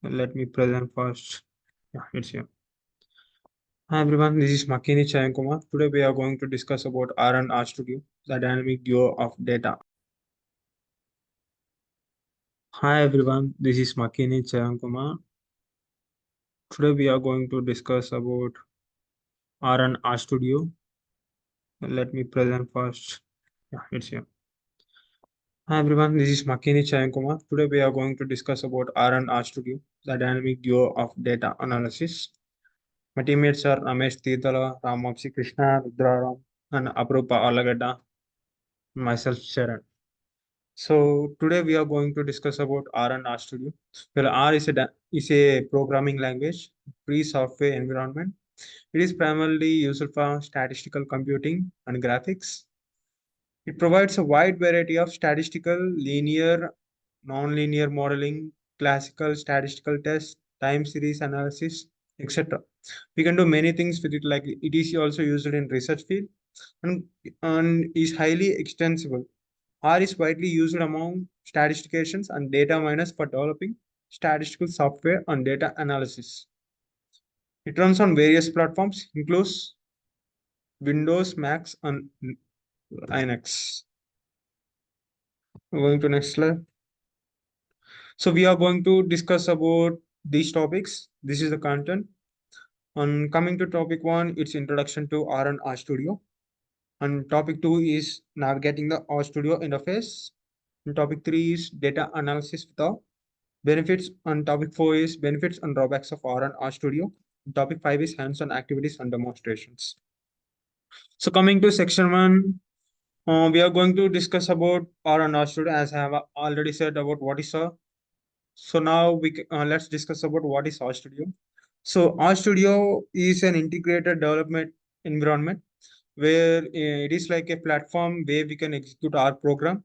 Let me present first. Yeah, it's here. Hi everyone, this is Makini Chayankumar. Today we are going to discuss about R&R Studio, the dynamic duo of data. Hi everyone, this is Makini Chayankumar. Today we are going to discuss about R&R Studio. Let me present first. Yeah, it's here. Hi everyone, this is Makini Chayankumar. Today we are going to discuss about R&R Studio, the dynamic duo of data analysis. My teammates are Ramesh Teetala, Ramapsi Krishna, Rudraram, and Aprupa Alagadda, myself Sharon. So today we are going to discuss about R and R Studio. Well, R is a programming language, free software environment. It is primarily used for statistical computing and graphics. It provides a wide variety of statistical, linear, non-linear modeling, classical statistical tests, time series analysis, etc. We can do many things with it. Like it is also used in research field and, and is highly extensible. R is widely used among statisticians and data miners for developing statistical software and data analysis. It runs on various platforms, includes Windows, Macs, and Linux. Going to next slide. So we are going to discuss about these topics. This is the content. On coming to topic one, it's introduction to R and R Studio. And topic two is navigating the R Studio interface. And topic three is data analysis with the benefits. And topic four is benefits and drawbacks of R and R Studio. And topic five is hands-on activities and demonstrations. So coming to section one, we are going to discuss about R and R Studio as I have already said about what is a. So now let's discuss about what is RStudio. So RStudio is an integrated development environment where it is like a platform where we can execute our program.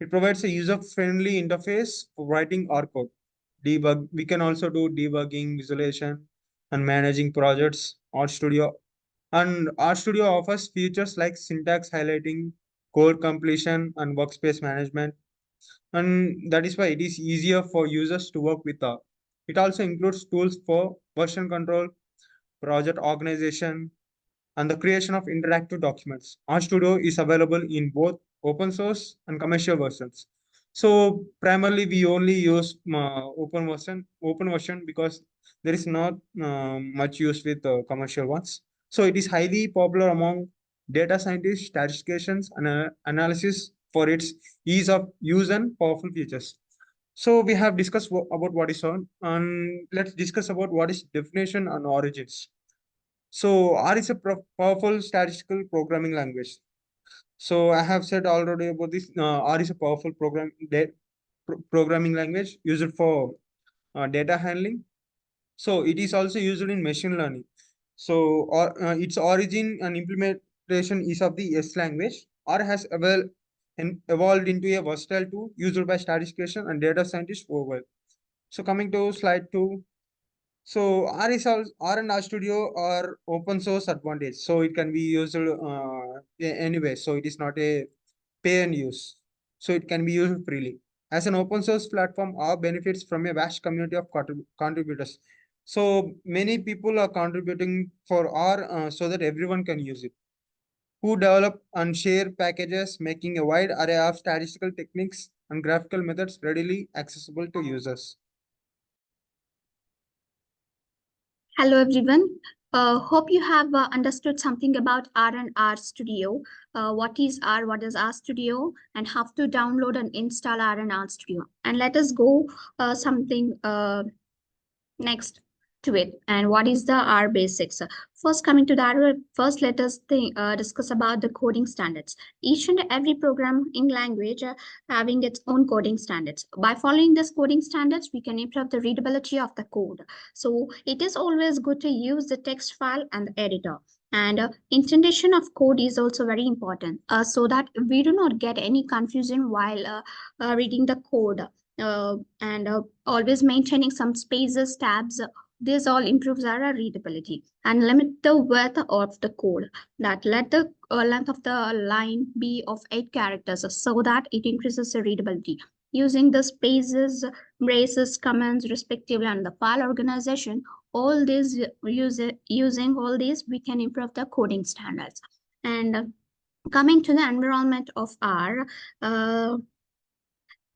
It provides a user-friendly interface for writing our code. Debug. We can also do debugging, visualization, and managing projects. RStudio and RStudio offers features like syntax highlighting, code completion, and workspace management, and that is why it is easier for users to work with R. It also includes tools for version control, project organization, and the creation of interactive documents. RStudio is available in both open source and commercial versions. So primarily we only use open version because there is not much use with commercial ones. So it is highly popular among data scientists, statisticians, and analysis for its ease of use and powerful features. So we have discussed about what is on, and let's discuss about what is definition and origins. So R is a powerful statistical programming language. So I have said already about this. R is a powerful programming language used for data handling. So it is also used in machine learning. So its origin and implementation is of the S language. R has evolved into a versatile tool used by statisticians and data scientists worldwide. So coming to slide two. So R and R Studio are open source advantage. So it can be used anyway. So it is not a pay and use. So it can be used freely. As an open source platform, R benefits from a vast community of contributors. So many people are contributing for R so that everyone can use it. Who develop and share packages, making a wide array of statistical techniques and graphical methods readily accessible to users. Hello everyone. Hope you have understood something about R and R Studio. What is R? What is R Studio? And how to download and install R and R Studio. And let us go something next to it. And what is the R basics? First, coming to that, first let us discuss about the coding standards. Each and every programming language having its own coding standards. By following this coding standards, we can improve the readability of the code. So it is always good to use the text file and the editor. And indentation of code is also very important so that we do not get any confusion while reading the code. And always maintaining some spaces, tabs. This all improves our readability and limit the width of the code. That let the length of the line be of 8 characters so that it increases the readability. using the spaces, braces, comments, respectively, and the file organization. All these using all these, we can improve the coding standards. And coming to the environment of R,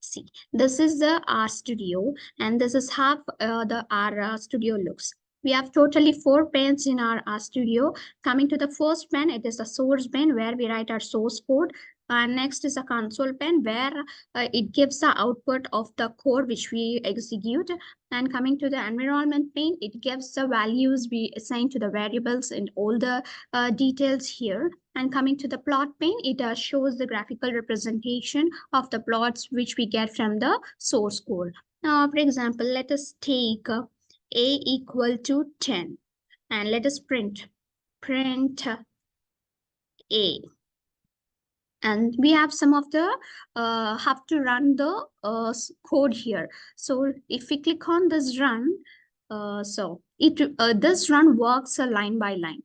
see, this is the R Studio, and this is how the R Studio looks. We have totally 4 panes in our R Studio. Coming to the first pane, it is the source pane where we write our source code. And next is a console pane where it gives the output of the code which we execute. And coming to the environment pane, it gives the values we assign to the variables and all the details here. And coming to the plot pane, it shows the graphical representation of the plots which we get from the source code. Now, for example, let us take a equal to 10 and let us print a. And we have some of the have to run the code here. So if we click on this run, so this run works line by line.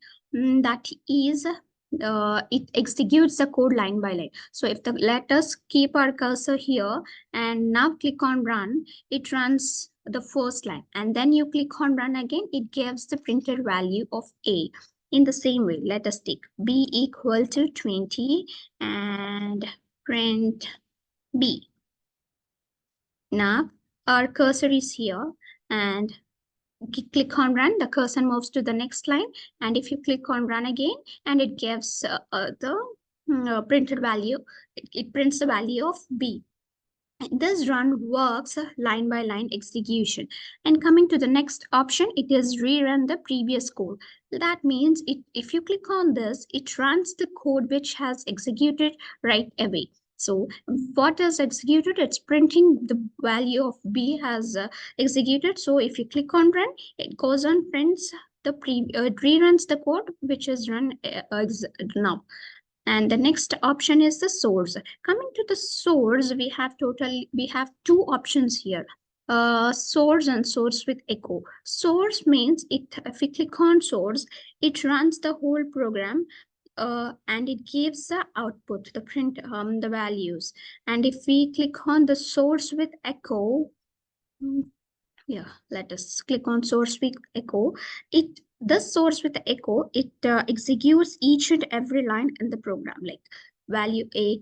That is, it executes the code line by line. So if let us keep our cursor here and now click on run, it runs the first line, and then you click on run again, it gives the printed value of A. In the same way, let us take B equal to 20 and print B. Now our cursor is here and click on run, the cursor moves to the next line, and if you click on run again, and it gives the printed value, it prints the value of B. This run works line by line execution. And coming to the next option, it is rerun the previous code. That means if you click on this, it runs the code which has executed right away. So what is executed? It's printing the value of B has executed. So if you click on run, it goes on prints the reruns the code which is run now. And the next option is the source. Coming to the source, we have two options here. Source and source with echo. Source means if we click on source, it runs the whole program and it gives the output, the print, the values. And if we click on the source with echo, yeah, let us click on source with echo. This source with the echo, it executes each and every line in the program, like value A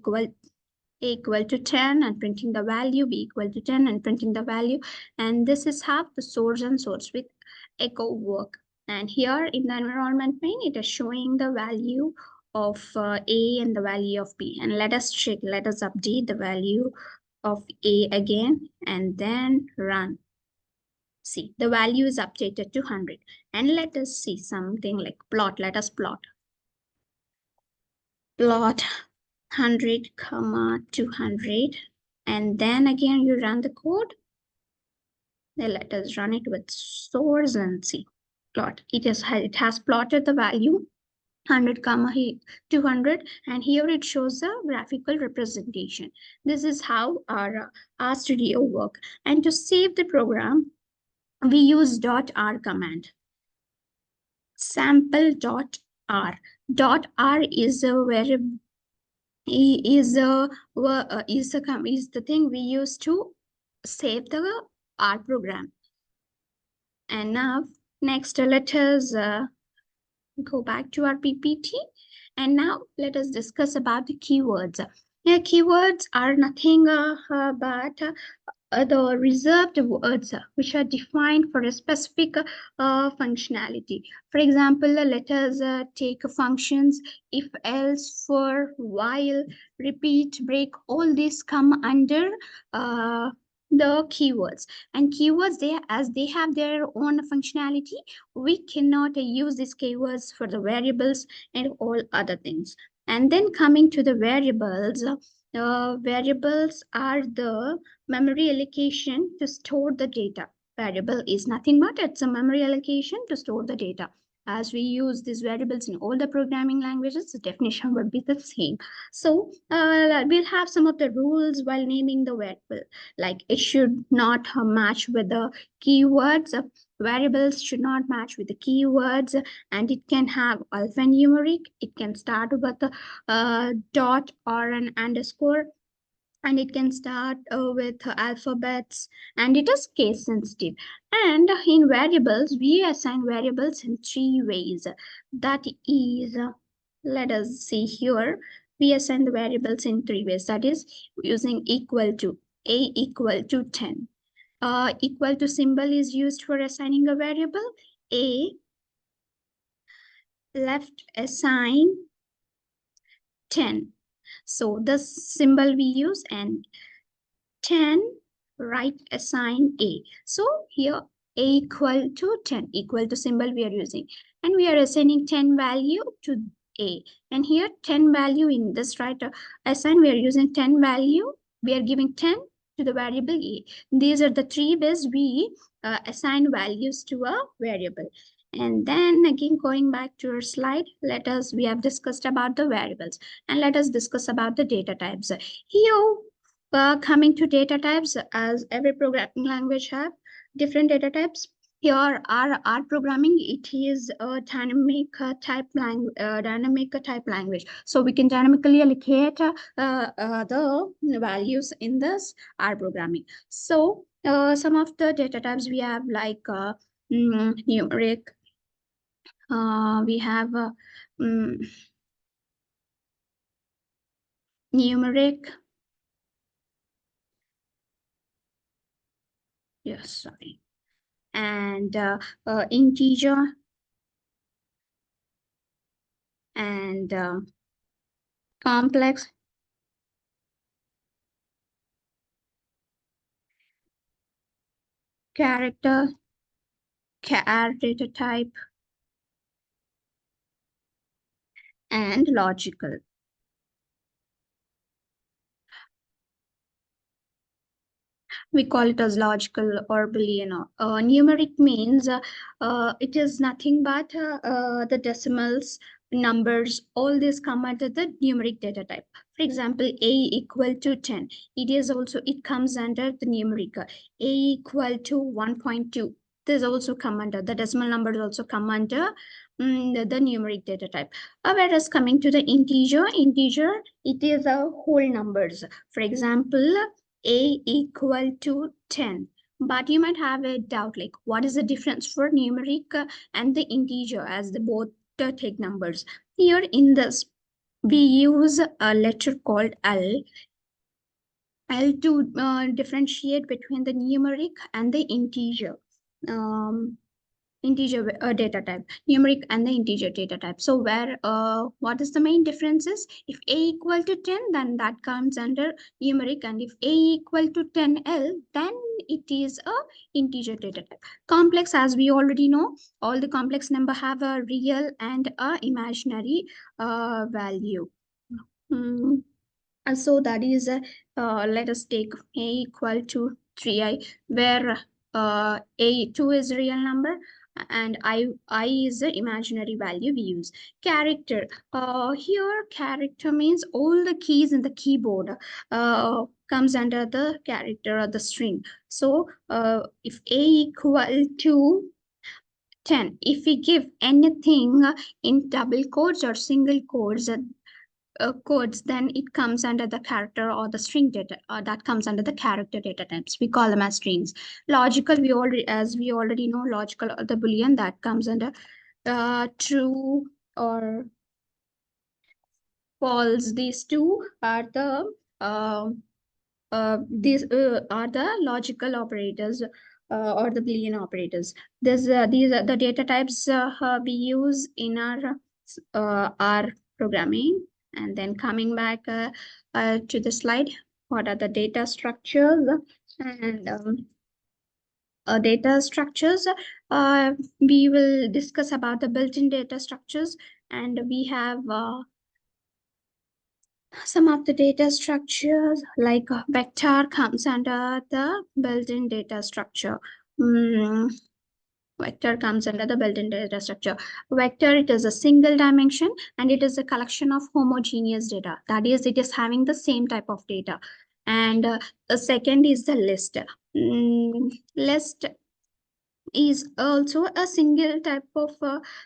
equal to 10 and printing the value, B equal to 10 and printing the value. And this is how the source and source with echo work. And here in the environment pane, it is showing the value of A and the value of B. And let us check, let us update the value of A again and then run. See, the value is updated to 100. And let us see something like plot. Let us plot 100, 200. And then again, you run the code. Then let us run it with source and see. Plot. It has plotted the value 100, 200, and here it shows the graphical representation. This is how our RStudio work. And to save the program, we use .r command. Sample.r. .r is a variable, is the thing we use to save the R program. And now next let us go back to our PPT. And now let us discuss about the keywords. Yeah, keywords are nothing but the reserved words which are defined for a specific functionality. For example, let us take functions if, else, for, while, repeat, break. All these come under the keywords. And keywords, as they have their own functionality, we cannot use these keywords for the variables and all other things. And then coming to the variables, variables are the memory allocation to store the data. Variable is nothing but it's a memory allocation to store the data. As we use these variables in all the programming languages, the definition would be the same. So we'll have some of the rules while naming the variable, like it should not match with the keywords. Variables should not match with the keywords, and it can have alphanumeric. It can start with a dot or an underscore. and it can start with alphabets, and it is case sensitive. And in variables, we assign variables in three ways. That is, let us see here, we assign the variables in three ways. That is using equal to, a equal to 10. Equal to symbol is used for assigning a variable. A left assign 10. So the symbol we use, and 10 right assign A. So here A equal to 10, equal to symbol we are using, and we are assigning 10 value to A. And here 10 value in this right assign, we are using 10 value, we are giving 10 to the variable A. These are the three ways we assign values to a variable. And then again, going back to our slide, we have discussed about the variables, and let us discuss about the data types. Here, coming to data types, as every programming language have different data types. Here, R programming, it is a dynamic type language. So we can dynamically allocate the values in this R programming. So some of the data types we have, like numeric. We have numeric. Yes, sorry. And integer, and complex, character, char data type, and logical. We call it as logical or Boolean. Numeric means it is nothing but the decimals, numbers, all these come under the numeric data type. For example, A equal to 10. It comes under the numeric. A equal to 1.2. This also come under, the decimal numbers also come under the numeric data type. Whereas coming to the integer, it is a whole numbers. For example, A equal to 10. But you might have a doubt, like what is the difference for numeric and the integer, as they both take numbers. Here in this, we use a letter called L to differentiate between the numeric and the integer. Integer data type, numeric and the integer data type. So where what is the main difference is, if A equal to 10, then that comes under numeric, and if A equal to 10L, then it is a integer data type. Complex, as we already know, all the complex number have a real and a imaginary value. And so that is let us take A equal to 3i, where A2 is a real number and I is the imaginary value we use. Character. Here character means all the keys in the keyboard comes under the character or the string. So if A equal to 10, if we give anything in double quotes or single quotes, codes, then it comes under the character or the string data, that comes under the character data types. We call them as strings. Logical, as we already know, logical or the Boolean, that comes under true or false. These two are the logical operators or the Boolean operators. These are the data types we use in our programming. And then coming back to the slide, what are the data structures? And data structures, we will discuss about the built-in data structures, and we have some of the data structures, like vector comes under the built-in data structure. Vector comes under the built-in data structure. Vector, it is a single dimension and it is a collection of homogeneous data. That is, it is having the same type of data. And the second is the list. List is also a single type of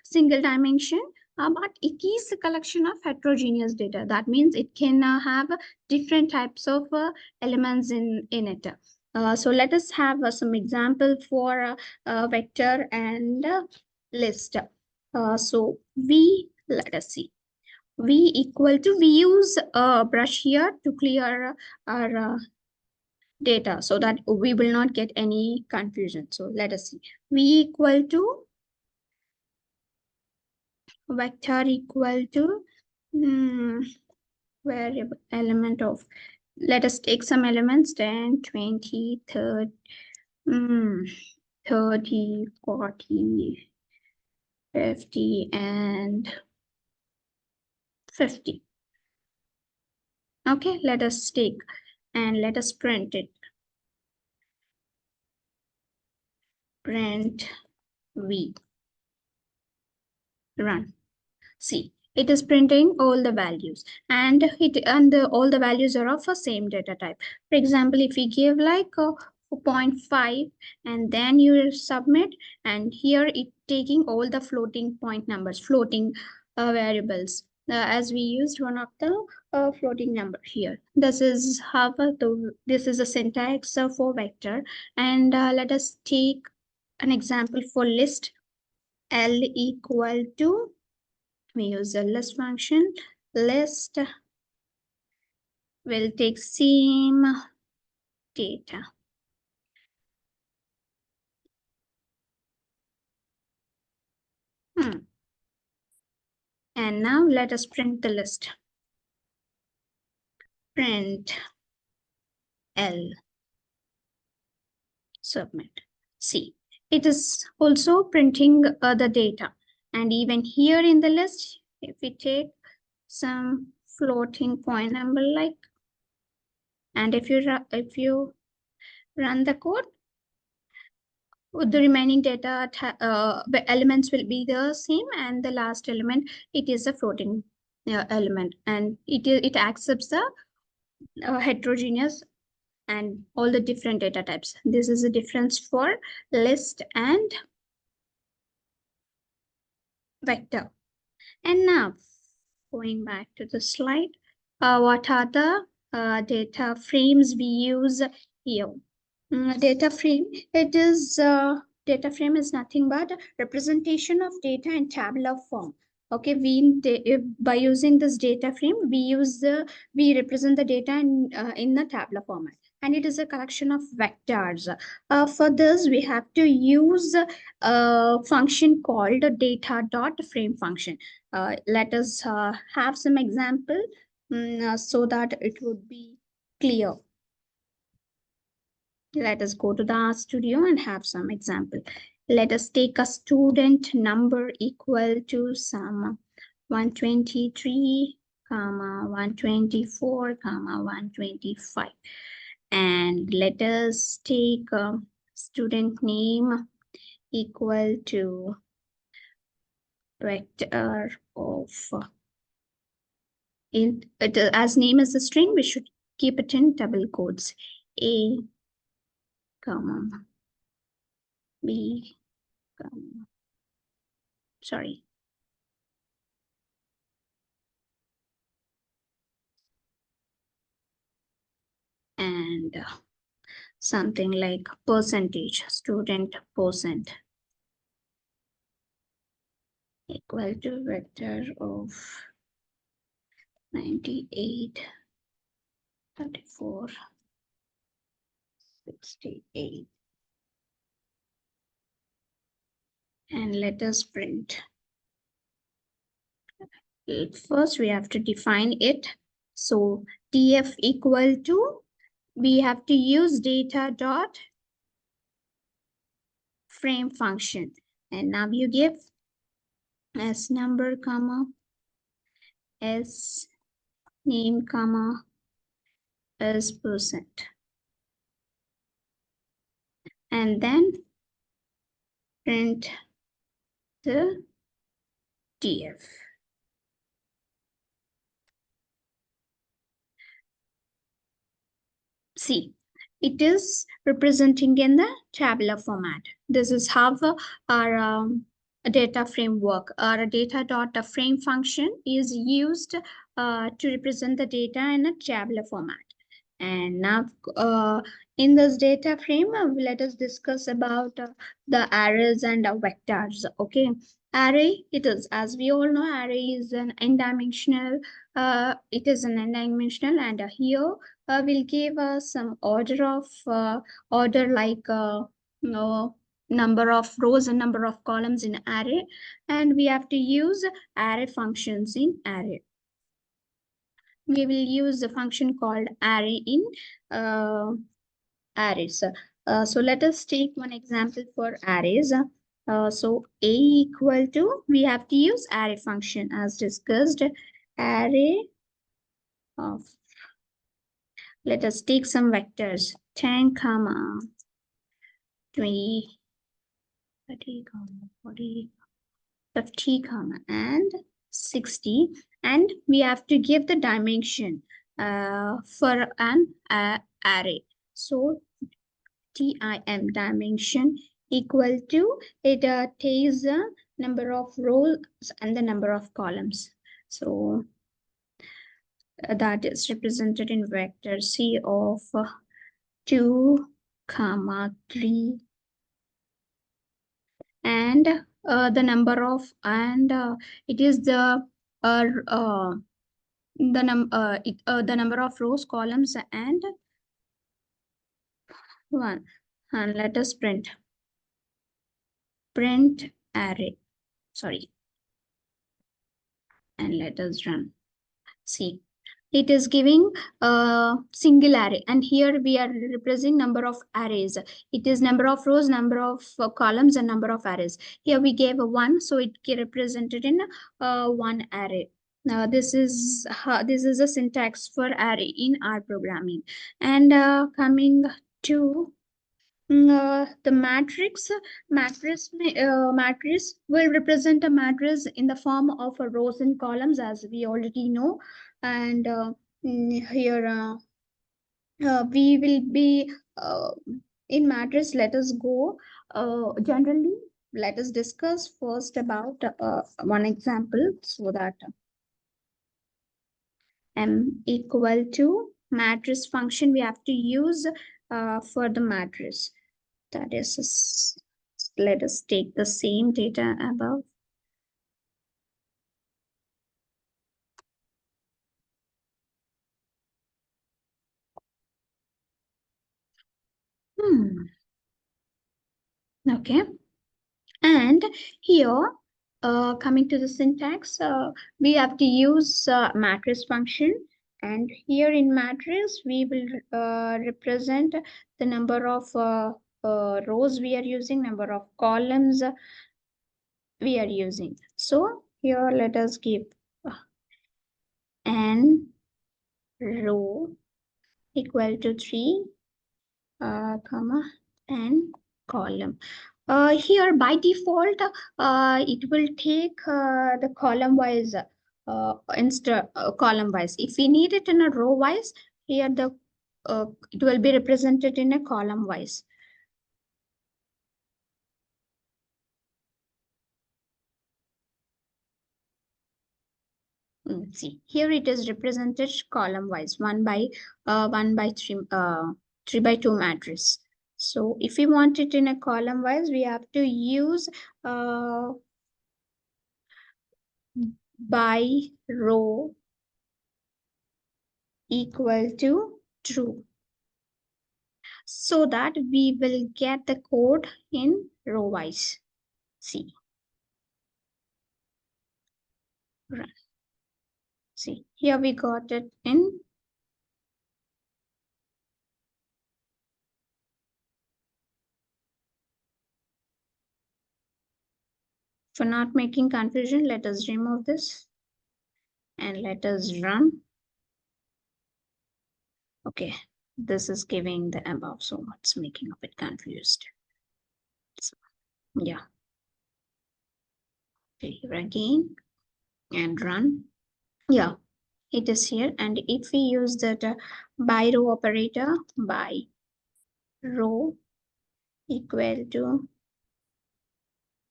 single dimension but it is a collection of heterogeneous data. That means it can have different types of elements in it. So let us have some example for vector and list. So let us see. V equal to, we use a brush here to clear our data so that we will not get any confusion. So let us see. V equal to vector equal to variable element of, let us take some elements, 10, 20, 30, 30, 40, 50, and 50. Okay, let us take and let us print it. Print V. Run. See, it is printing all the values, and all the values are of the same data type. For example, if we give like a 4.5 and then you submit, and here it taking all the floating point numbers, floating variables, as we used one of the floating number here. This is how this is a syntax for vector. And let us take an example for list. L equal to, we use a list function. List will take same data. And now let us print the list. Print L. Submit. See, it is also printing the data. And even here in the list, if we take some floating point number like, and if you run the code, the remaining data elements will be the same, and the last element, it is a floating element, and it accepts the heterogeneous and all the different data types. This is a difference for list and vector. And now going back to the slide, what are the data frames we use here? Data frame, data frame is nothing but a representation of data in tabular form. Okay, by using this data frame, we represent the data in the tabular format, and it is a collection of vectors. For this, we have to use a function called data dot frame function. Let us have some example so that it would be clear. Let us go to the RStudio and have some example. Let us take a student number equal to some 123, 124, 125. And let us take a student name equal to vector of, as name is a string, we should keep it in double quotes. A, comma, B, comma, sorry. And something like percentage, student percent equal to vector of 98, 34, 68. And let us print. First, we have to define it. So df equal to, we have to use data dot frame function. And now you give s number, comma, s name, comma, s percent. And then print the df. See, it is representing in the tabular format. This is how our data framework. Our data dot frame function is used to represent the data in a tabular format. And now in this data frame, let us discuss about the arrays and vectors. Okay, array, it is, as we all know, array is an n-dimensional. It is an n-dimensional, and here will give us some order like number of rows and number of columns in array, and we have to use array functions in array. We will use the function called array in arrays. So let us take one example for arrays. So a equal to, we have to use array function as discussed. Array of, let us take some vectors, 10 comma 20, 30 comma 40, 50 comma and 60, and we have to give the dimension for an array. So TIM, dimension, equal to, it takes the number of rows and the number of columns. So that is represented in vector C of 2 comma 3, and the number of, and it is the the number of rows, columns, and one. And let us print array, sorry, and let us run. See, it is giving a single array, and here we are representing number of arrays. It is number of rows, number of columns, and number of arrays. Here we gave a 1, so it represented in one array. Now this is a syntax for array in R programming. And coming to the matrix will represent a matrix in the form of rows and columns, as we already know. And here we will be in matrix. Let us go generally. Let us discuss first about one example, so that m equal to matrix function we have to use for the matrix. That is, let us take the same data above. Okay. And here, coming to the syntax, we have to use matrix function. And here in matrix, we will represent the number of rows we are using, number of columns we are using. So here, let us give n row equal to 3, comma, and column. Here by default, it will take the column wise instead column wise. If we need it in a row wise, here the it will be represented in a column wise. See, here it is represented column wise, 1 by 3, 3 by 2 matrix. So if we want it in a column wise, we have to use by row equal to true, so that we will get the code in row wise. See, run. See, here we got it in for not making confusion. Let us remove this and let us run. Okay, this is giving the above, so it's making a bit confused. So, yeah, clear again and run. Yeah, it is here. And if we use that by row operator, by row equal to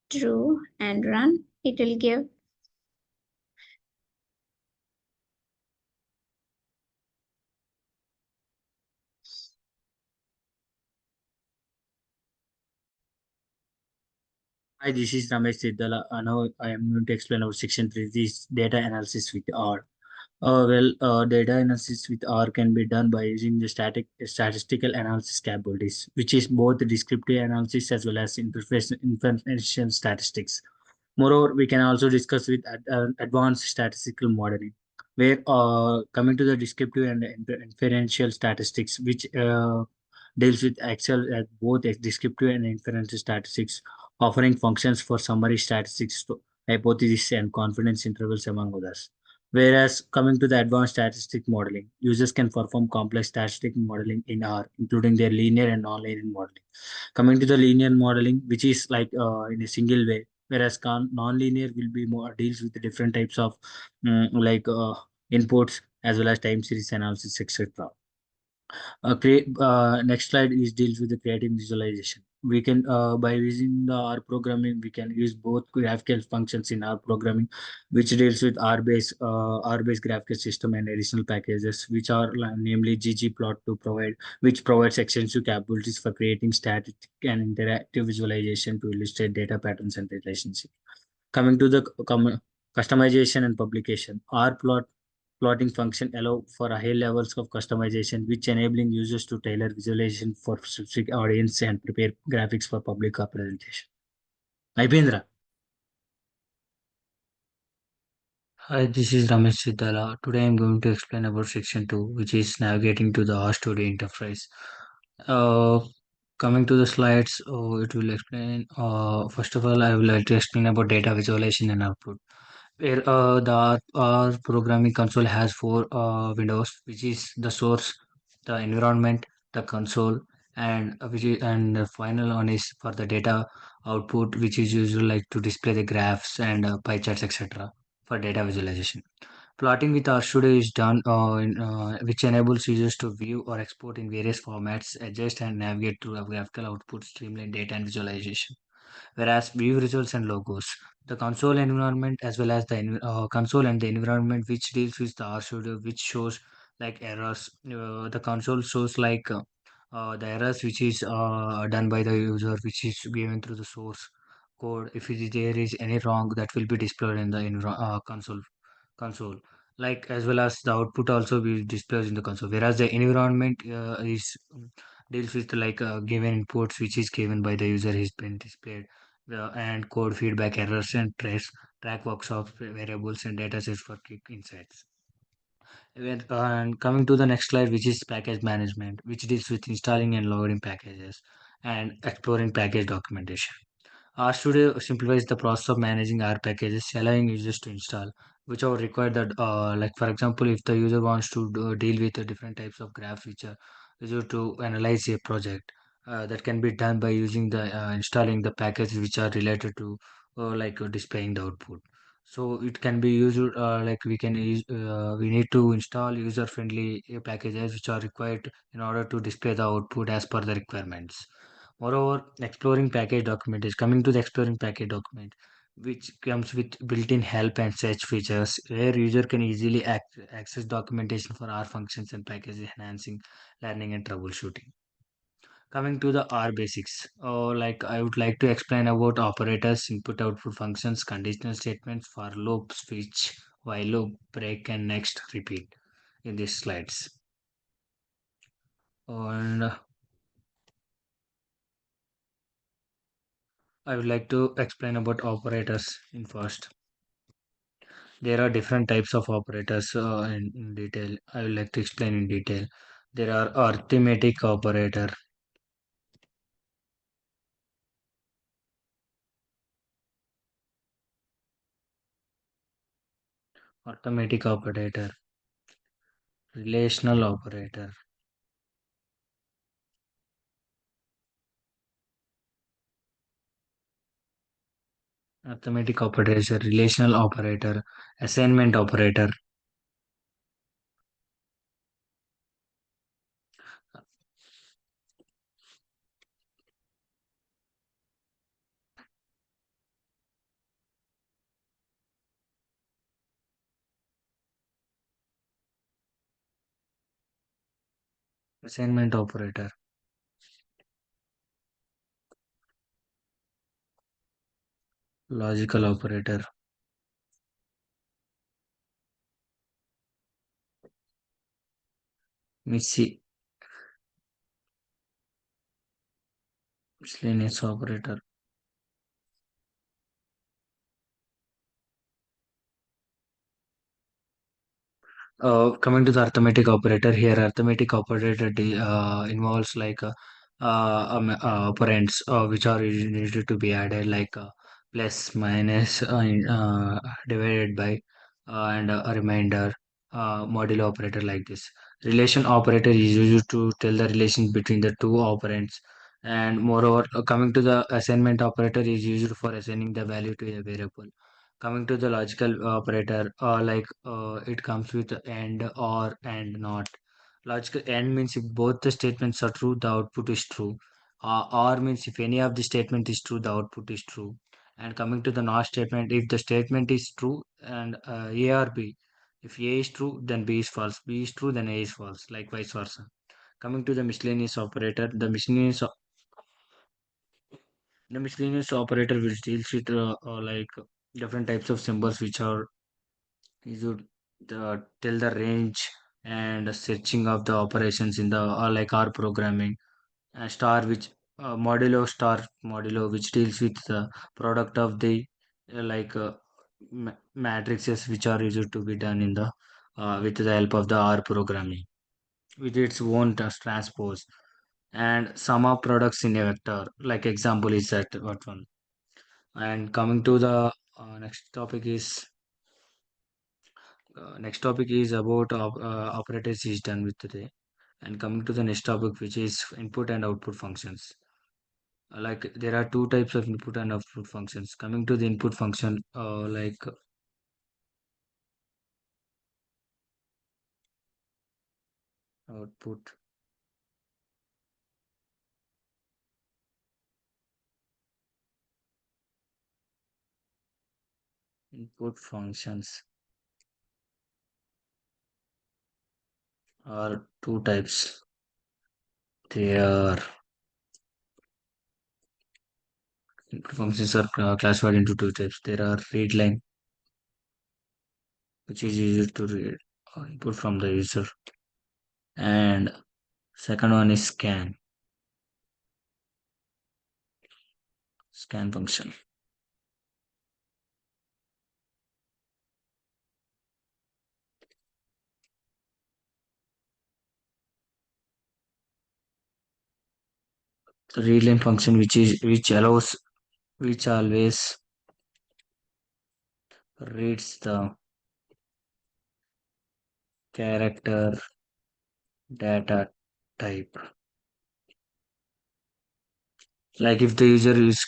True, and run. It will give. Hi, this is Ramesh Siddala. Now I am going to explain about section 3, this data analysis with R. Data analysis with R can be done by using the statistical analysis capabilities, which is both descriptive analysis as well as inferential statistics. Moreover, we can also discuss with advanced statistical modeling, where coming to the descriptive and inferential statistics, which deals with actual both descriptive and inferential statistics, offering functions for summary statistics, hypothesis, and confidence intervals, among others. Whereas coming to the advanced statistic modeling, users can perform complex statistic modeling in R, including their linear and nonlinear modeling. Coming to the linear modeling, which is like in a single way, whereas non-linear will be more deals with the different types of inputs as well as time series analysis, etc. Next slide is deals with the creative visualization. We can by using the R programming, we can use both graphical functions in R programming, which deals with R-based graphical system and additional packages, which are namely ggplot to provide, which provides extensive capabilities for creating static and interactive visualization to illustrate data patterns and relationships. Coming to the customization and publication, plotting function allow for a high levels of customization, which enabling users to tailor visualization for specific audience and prepare graphics for public presentation. Aipindra. Hi, this is Ramesh Siddala. Today I'm going to explain about section 2, which is navigating to the RStudio interface. Uh, Coming to the slides, it will explain. First of all, I would like to explain about data visualization and output. Where the R programming console has four windows, which is the source, the environment, the console, and the final one is for the data output, which is usually like to display the graphs and pie charts, etc. for data visualization. Plotting with RStudio is done, which enables users to view or export in various formats, adjust and navigate through a graphical output, streamline data and visualization. Whereas view results and logos, the console environment as well as the console and the environment which deals with the RStudio, which shows like errors. The console shows like the errors which is done by the user, which is given through the source code. If there is any wrong, that will be displayed in the console, like as well as the output also will display in the console, whereas the environment is deals with like given inputs which is given by the user has been displayed, and code feedback errors and track workshops variables and data sets for quick insights. And coming to the next slide, which is package management, which deals with installing and loading packages and exploring package documentation. RStudio simplifies the process of managing R packages, allowing users to install, which are required that, like for example, if the user wants to deal with the different types of graph feature, user to analyze a project, that can be done by using the installing the packages which are related to displaying the output. So it can be used like we can use we need to install user friendly packages which are required in order to display the output as per the requirements. Moreover, exploring package document is coming to the exploring package document, which comes with built-in help and search features, where user can easily access documentation for R functions and packages, enhancing learning and troubleshooting. Coming to the R basics, like I would like to explain about operators, input-output functions, conditional statements, for loop, switch, while loop, break, and next repeat in these slides. And I would like to explain about operators in first. There are different types of operators in detail. I would like to explain in detail. There are arithmetic operator, relational operator. Arithmetic operator is a relational operator, assignment operator. assignment operator, logical operator, miscellaneous miscellaneous operator. Coming to the arithmetic operator, here arithmetic operator involves like operands which are needed to be added like plus, minus, divided by, and a remainder modulo operator like this. Relation operator is used to tell the relation between the two operands, and moreover, coming to the assignment operator is used for assigning the value to a variable. Coming to the logical operator, it comes with and, or, and not. Logical and means if both the statements are true, the output is true. Or means if any of the statement is true, the output is true. And coming to the not statement, if the statement is true and A or B, if A is true, then B is false. B is true, then A is false. Like vice versa. Coming to the miscellaneous operator, the miscellaneous operator which deals with different types of symbols which are used tell the range and searching of the operations in the like R programming. Star which modulo which deals with the product of the matrices which are used to be done in the with the help of the R programming with its own transpose, and sum of products in a vector like example is that what one. And coming to the next topic is about operators is done with today. And coming to the next topic, which is input and output functions. Like there are two types of input and output functions. Coming to the input function, output input functions are two types. They are input functions are classified into two types. There are read line, which is used to read input from the user, and second one is scan function. The read line function, which always reads the character data type. Like if the user is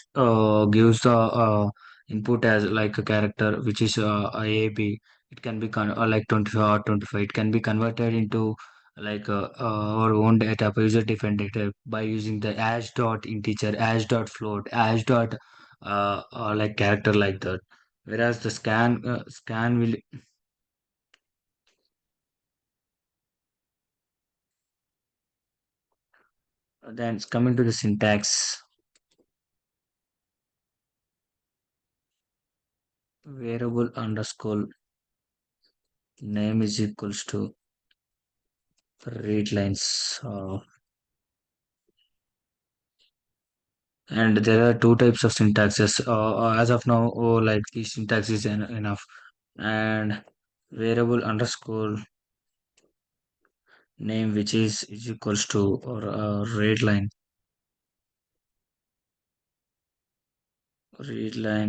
gives the input as like a character which is a b, it can be like 25 or 25. It can be converted into our own data, user defined data, by using the as dot integer, as dot float, as dot like character like that. Whereas the scan will then coming to the syntax, variable underscore name is equals to read lines. And there are two types of syntaxes. As of now, like the syntax is enough. And variable underscore name, which is equals to or read line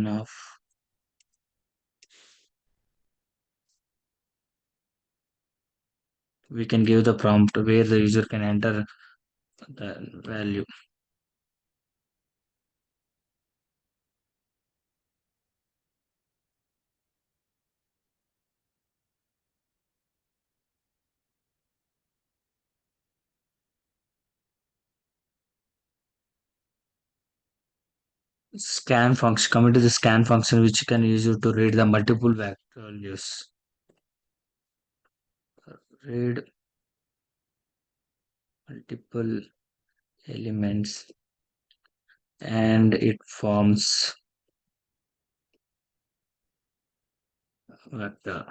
of we can give the prompt where the user can enter the value. Scan function, coming to the scan function, which can use it to read the multiple values. Read multiple elements and it forms vector.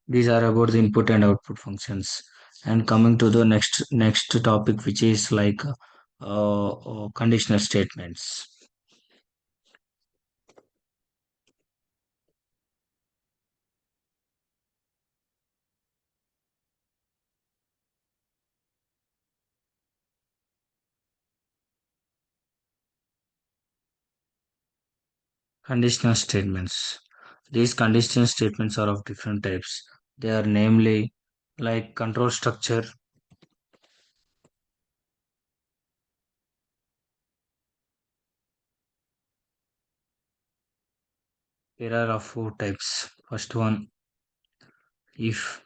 These are about the input and output functions. And coming to the next topic, which is like conditional statements. Conditional statements. These conditional statements are of different types. They are namely like control structure. There are of four types. First one, if.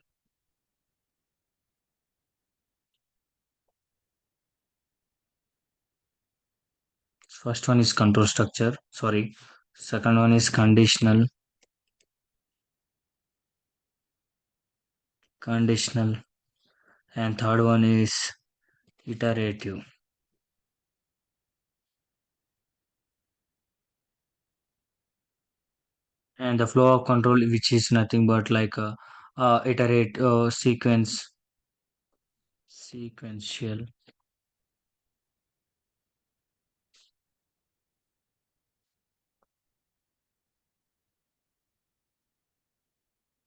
First one is control structure. Sorry. Second one is conditional. Conditional. And third one is iterative. And the flow of control, which is nothing but like a iterate sequential.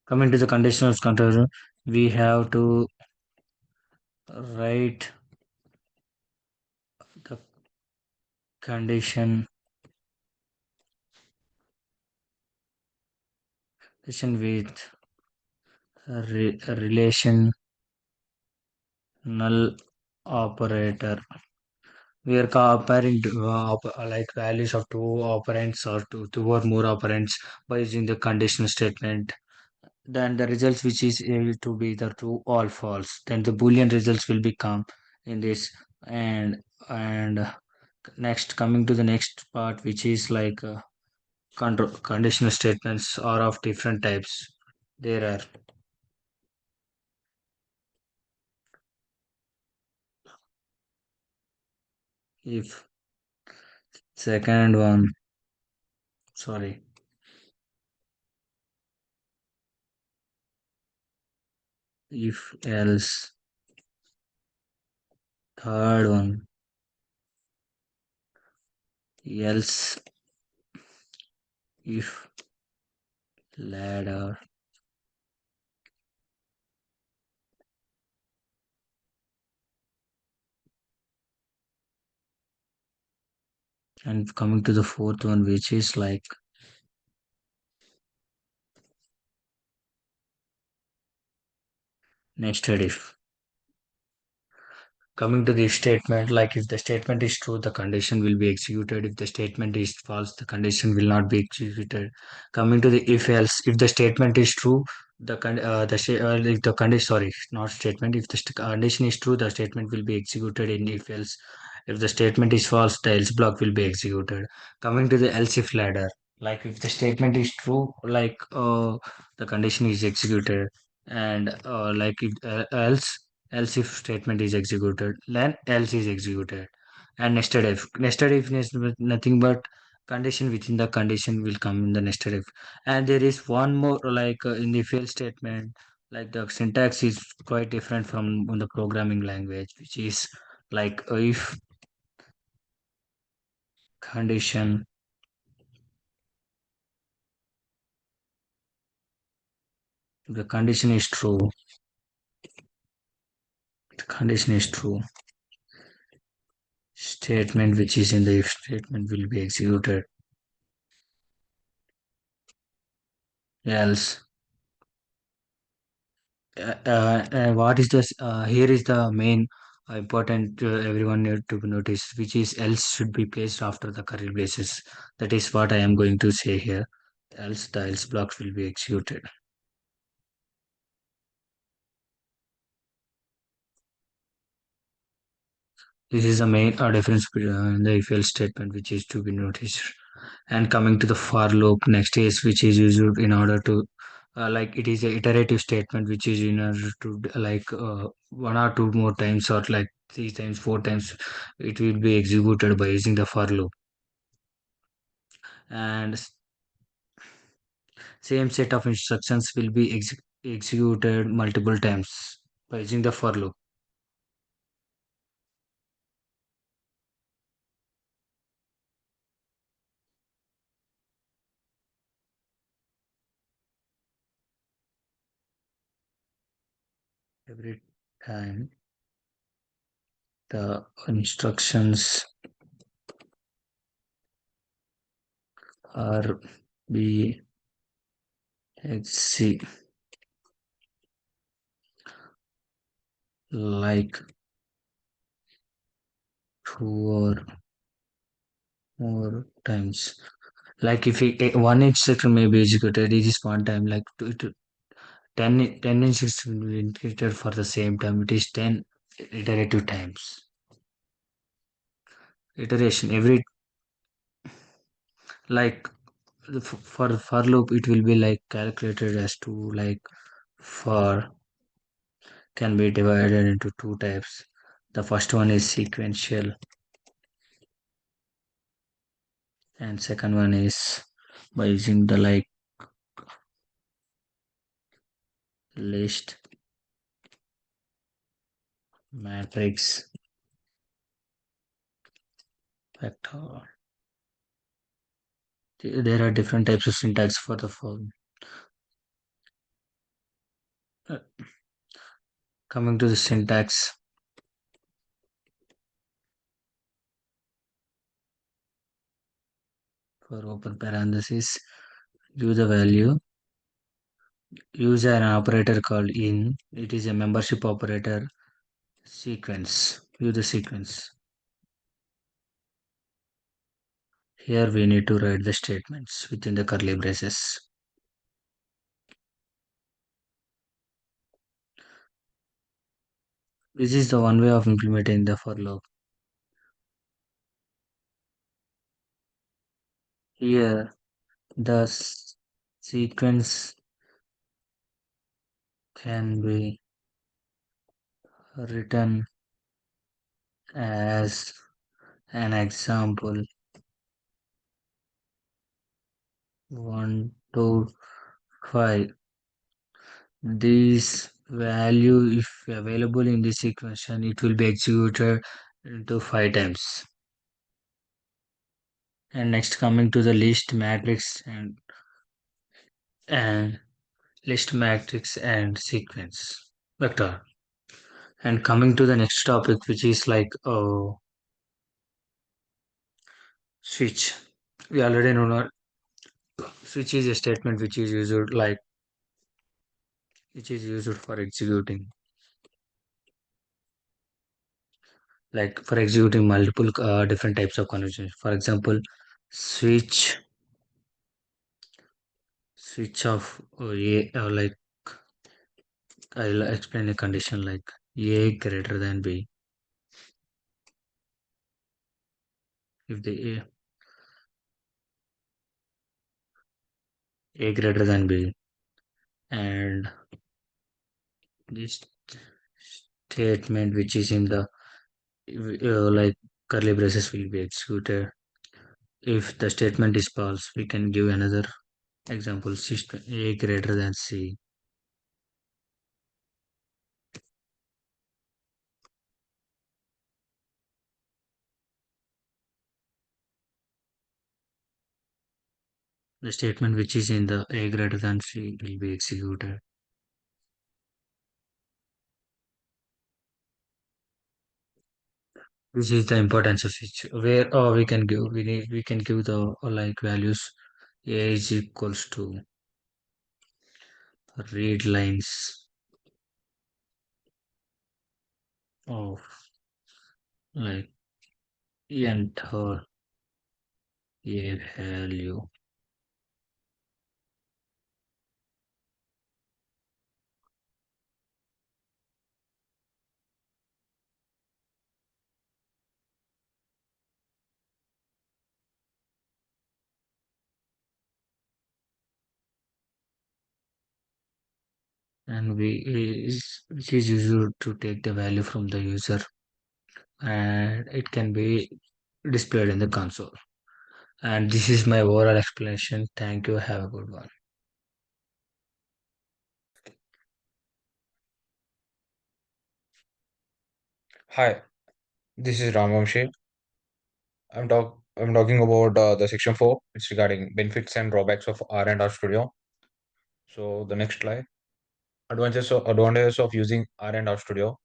Coming to the conditional control, we have to write the condition with relation null operator. We are comparing like values of two operands or two or more operands by using the conditional statement. Then the results which is able to be the true or false. Then the boolean results will become in this. And next, coming to the next part, which is like conditional statements are of different types. There are if second one, sorry, if else, third one, else, if ladder, and coming to the fourth one, which is like nested if. Coming to the statement, like if the statement is true, the condition will be executed. If the statement is false, the condition will not be executed. Coming to the if else, if the statement is true, if the condition, sorry, not statement. If the condition is true, the statement will be executed in if else. If the statement is false, the else block will be executed. Coming to the else if ladder, like if the statement is true, like the condition is executed, and like if else if statement is executed, then else is executed. And nested if is nothing but condition within the condition will come in the nested if. And there is one more like in the if else statement, like the syntax is quite different from the programming language, which is like if condition, the condition is true, the condition is true, statement which is in the if statement will be executed, else what is this here is the main important everyone need to notice, which is else should be placed after the curly braces. That is what I am going to say here. Else the else blocks will be executed. This is the main difference in the if else statement which is to be noticed. And coming to the for loop, next is which is used in order to like it is a iterative statement which is in order to one or two more times or like three times, four times, it will be executed by using the for loop. And same set of instructions will be executed multiple times by using the for loop. Every time the instructions are be executed like two or more times. Like if one instruction may be executed, it is one time. Like 10 instructions will be executed for the same time. It is 10 iterative times. Iteration every like for loop it will be like calculated as to like for can be divided into two types. The first one is sequential and second one is by using the like list matrix vector. There are different types of syntax for the form. Uh, Coming to the syntax for open parenthesis, use the value, use an operator called in. It is a membership operator sequence. Use the sequence. Here we need to write the statements within the curly braces. This is the one way of implementing the for loop. Here the sequence can be written as an example 1 2 5. This value, if available in this equation, it will be executed into 5 times. And next, coming to the list matrix and list matrix and sequence vector. And coming to the next topic, which is like switch. We already know that switch is a statement which is used for executing, like for executing multiple different types of conversations. For example, switch of a like I'll explain a condition like a greater than b. If the a greater than b and this statement which is in the like curly braces will be executed. If the statement is false, we can give another example system a greater than c. The statement which is in the a greater than c will be executed. This is the importance of switch where we can give the like values a is equals to read lines of like enter a value. and which is used to take the value from the user, and it can be displayed in the console. And this is my overall explanation. Thank you. Have a good one. Hi, this is Ramvamshi. I'm talking about the section 4. It's regarding benefits and drawbacks of R&R Studio. So the next slide. Advantages of using R&R Studio.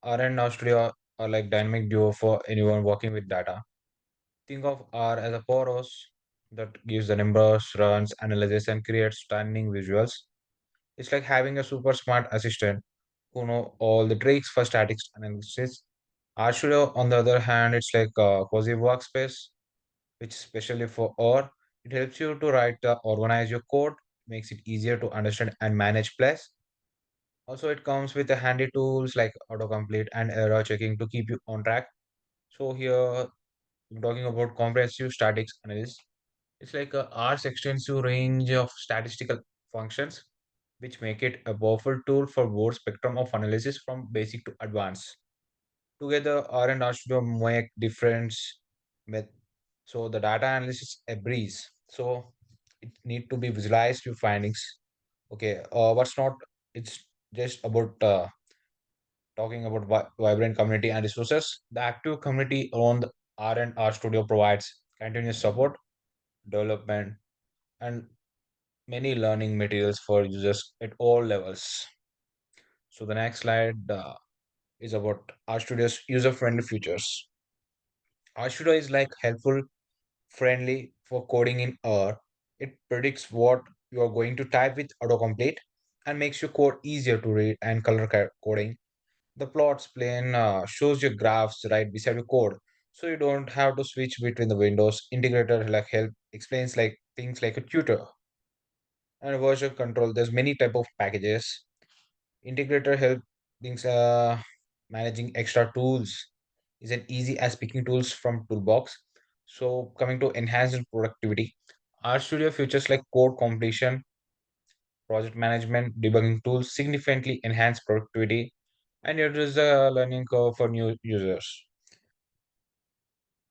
R&R Studio are like dynamic duo for anyone working with data. Think of R as a powerhouse that gives the numbers, runs, analyzes, and creates stunning visuals. It's like having a super smart assistant who know all the tricks for statics analysis. R Studio, on the other hand, it's like a cozy workspace which especially for or it helps you to write organize your code, makes it easier to understand and manage. Plus also it comes with the handy tools like autocomplete and error checking to keep you on track. So here I'm talking about comprehensive statics analysis. It's like a R's extensive range of statistical functions which make it a powerful tool for broad spectrum of analysis from basic to advanced. Together, R and R Studio make difference with so the data analysis is a breeze. So it need to be visualized your findings. Okay, what's not? It's just about talking about vibrant community and resources. The active community around R and R Studio provides continuous support, development, and many learning materials for users at all levels. So the next slide is about R Studio's user-friendly features. R Studio is like helpful friendly for coding in R. It predicts what you are going to type with autocomplete and makes your code easier to read and color coding. The plots plane shows your graphs right beside your code, so you don't have to switch between the windows. Integrator like help explains like things like a tutor and version control. There's many type of packages. Integrator help things managing extra tools is an easy as picking tools from toolbox. So coming to enhanced productivity, RStudio features like code completion, project management, debugging tools significantly enhance productivity and reduce the learning curve for new users.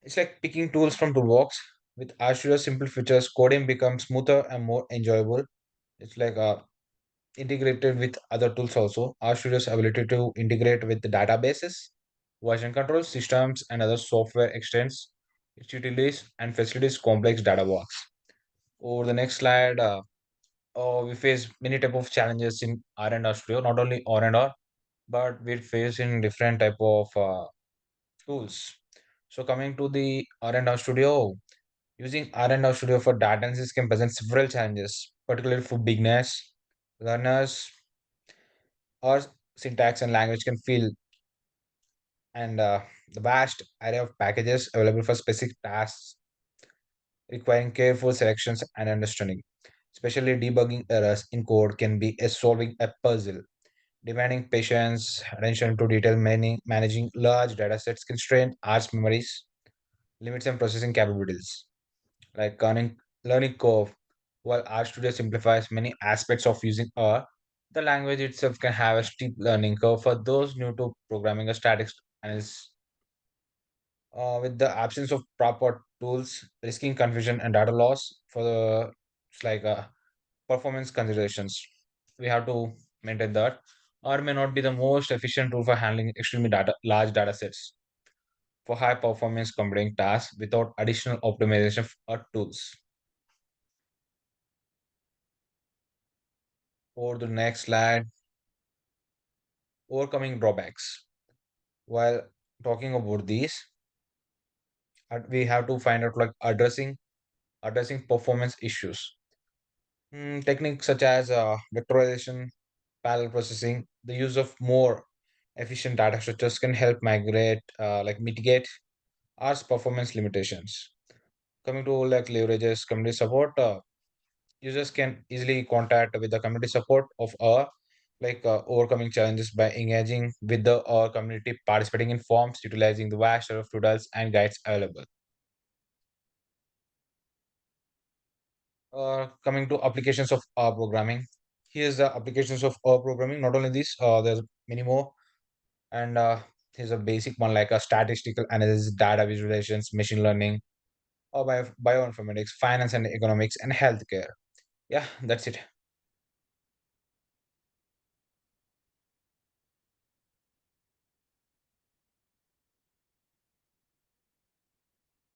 It's like picking tools from toolbox. With RStudio simple features, coding becomes smoother and more enjoyable. It's like integrated with other tools also. RStudio's ability to integrate with the databases, version control systems, and other software extends its utilities and facilitates complex data works. Over the next slide, we face many type of challenges in R&R Studio, not only R&R, but we face in different type of tools. So coming to the R&R Studio, using R&R Studio for data analysis can present several challenges, particularly for beginners, learners, or syntax and language can feel and the vast array of packages available for specific tasks requiring careful selections and understanding. Especially debugging errors in code can be a solving a puzzle, demanding patience, attention to detail, managing large data sets, constraint arts memories, limits and processing capabilities. Like learning curve, while RStudio simplifies many aspects of using R, the language itself can have a steep learning curve for those new to programming or statics analysis. With the absence of proper tools, risking confusion and data loss for the it's like performance considerations. We have to maintain that. R may not be the most efficient tool for handling extremely large data sets for high performance computing tasks without additional optimization or tools. Over the next slide, overcoming drawbacks. While talking about these, we have to find out like addressing performance issues. Techniques such as vectorization, parallel processing, the use of more efficient data structures can help mitigate R's performance limitations. Coming to like leverages community support, users can easily contact with the community support of R, overcoming challenges by engaging with the R community, participating in forums, utilizing the vast array of tutorials and guides available. Coming to applications of R programming, Here's the applications of programming. Not only this, there's many more. And here's a basic one like a statistical analysis, data visualizations, machine learning, or bioinformatics, finance and economics, and healthcare. Yeah, that's it.